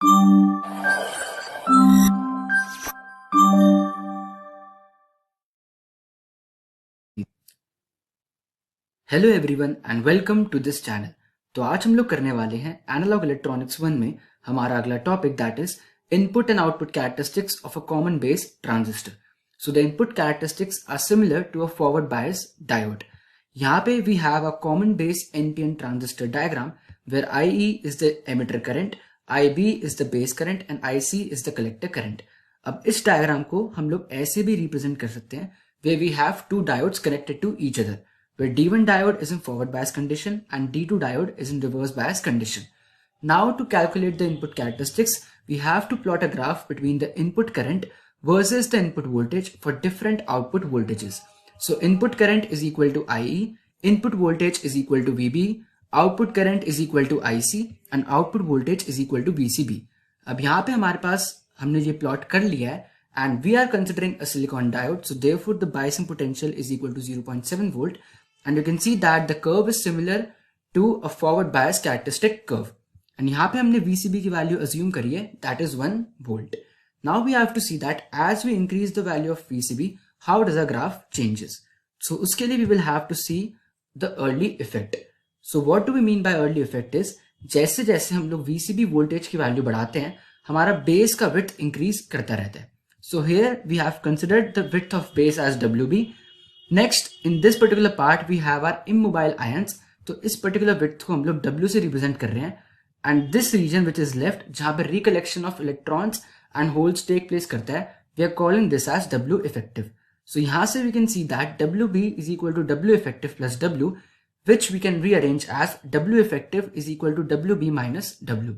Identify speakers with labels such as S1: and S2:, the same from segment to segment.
S1: Hello everyone and welcome to this channel. तो आज हम लोग करने वाले हैं एनालॉग इलेक्ट्रॉनिक्स 1 में हमारा अगला topic that is input and output characteristics of a common base transistor. So the input characteristics are similar to a forward bias diode. यहाँ पे we have a common base NPN transistor diagram where IE is the emitter current, IB is the base current and IC is the collector current. अब इस diagram को हम लोग ऐसे भी represent कर सकते हैं where we have two diodes connected to each other, where D1 diode is in forward bias condition and D2 diode is in reverse bias condition. Now to calculate the input characteristics, we have to plot a graph between the input current versus the input voltage for different output voltages. So input current is equal to IE, input voltage is equal to VB, output current is equal to IC and output voltage is equal to VCB. अब यहाँ पे हमारे पास हमने ये plot कर लिया है and we are considering a silicon diode, so therefore the biasing potential is equal to 0.7 volt, and you can see that the curve is similar to a forward bias characteristic curve. And यहाँ पे हमने VCB की value assume करी है, that is 1 volt. Now we have to see that as we increase the value of VCB, how does the graph changes. So उसके लिए we will have to see the early effect. So what do we mean by early effect is, जैसे जैसे हम लोग VCB voltage की value बढ़ाते हैं, हमारा बेस का width increase करता रहता है. So here we have considered the width of base as WB. Next, in this particular part we have our immobile ions. तो इस particular width को हम लोग W से represent कर रहे हैं. And this region which is left, जहाँ पर recollection of electrons and holes take place करता है, we are calling this as W effective. So यहाँ से we can see that WB is equal to W effective plus W, which we can rearrange as W effective is equal to WB minus W.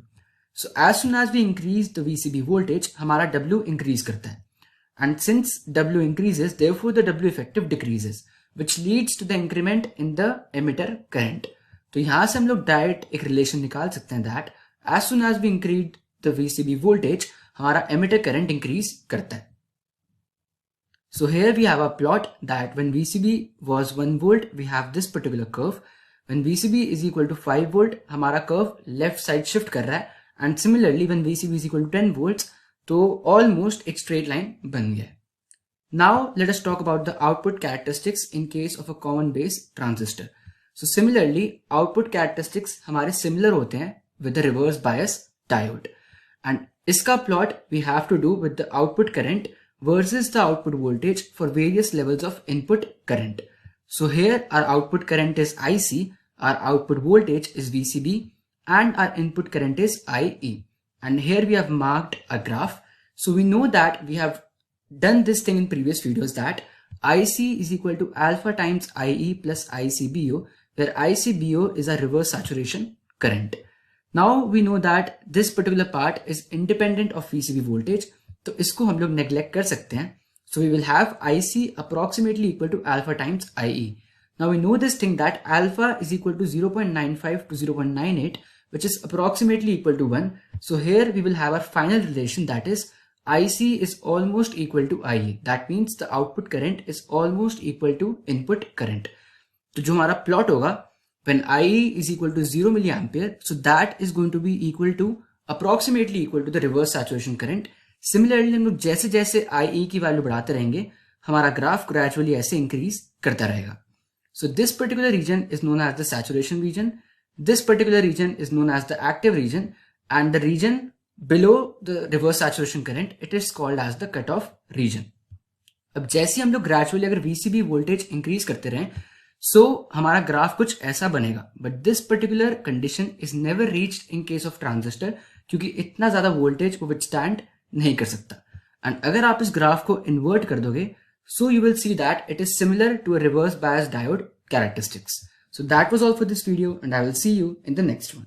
S1: So as soon as we increase the VCB voltage, हमारा W increase करता है. And since W increases, therefore the W effective decreases, which leads to the increment in the emitter current. तो यहाँ से हम लोग direct एक relation निकाल सकते हैं that as soon as we increase the VCB voltage, हमारा emitter current increase करता है. So here we have a plot that when VCB was 1 volt, we have this particular curve. When VCB is equal to 5 volt, हमारा curve left side shift कर रहा है. And similarly when VCB is equal to 10 volts, तो almost एक straight line बन गया है. Now let us talk about the output characteristics in case of a common base transistor. So similarly output characteristics हमारे similar होते हैं with the reverse bias diode. And इसका plot we have to do with the output current versus the output voltage for various levels of input current. So here our output current is IC, our output voltage is VCB, and our input current is IE. And here we have marked a graph. So we know that we have done this thing in previous videos that IC is equal to alpha times IE plus ICBO, where ICBO is a reverse saturation current. Now we know that this particular part is independent of VCB voltage, तो इसको हम लोग neglect कर सकते हैं. So we will have IC approximately equal to alpha times IE. Now we know this thing that alpha is equal to 0.95 to 0.98, which is approximately equal to 1. So here we will have our final relation, that is IC is almost equal to IE. That means the output current is almost equal to input current. तो जो हमारा plot होगा when IE is equal to 0 milliampere, so that is going to be equal to approximately equal to the reverse saturation current. Similarly हम लोग जैसे जैसे IE की value बढ़ाते रहेंगे, हमारा ग्राफ ग्रेजुअली ऐसे इंक्रीज करता रहेगा. So this particular region is known as the saturation region. This particular region is known as the active region, and the region below the reverse saturation current, it is called as the cutoff region. अब जैसे हम लोग gradually अगर VCB voltage increase करते रहें, so हमारा graph कुछ ऐसा बनेगा. But this particular condition is never reached in case of transistor, क्योंकि इतना ज्यादा वोल्टेज को विथस्टैंड नहीं कर सकता. एंड अगर आप इस ग्राफ को इन्वर्ट कर दोगे, so you will see that it is similar to a reverse bias diode characteristics. So that was all for this video, and I will see you in the next one.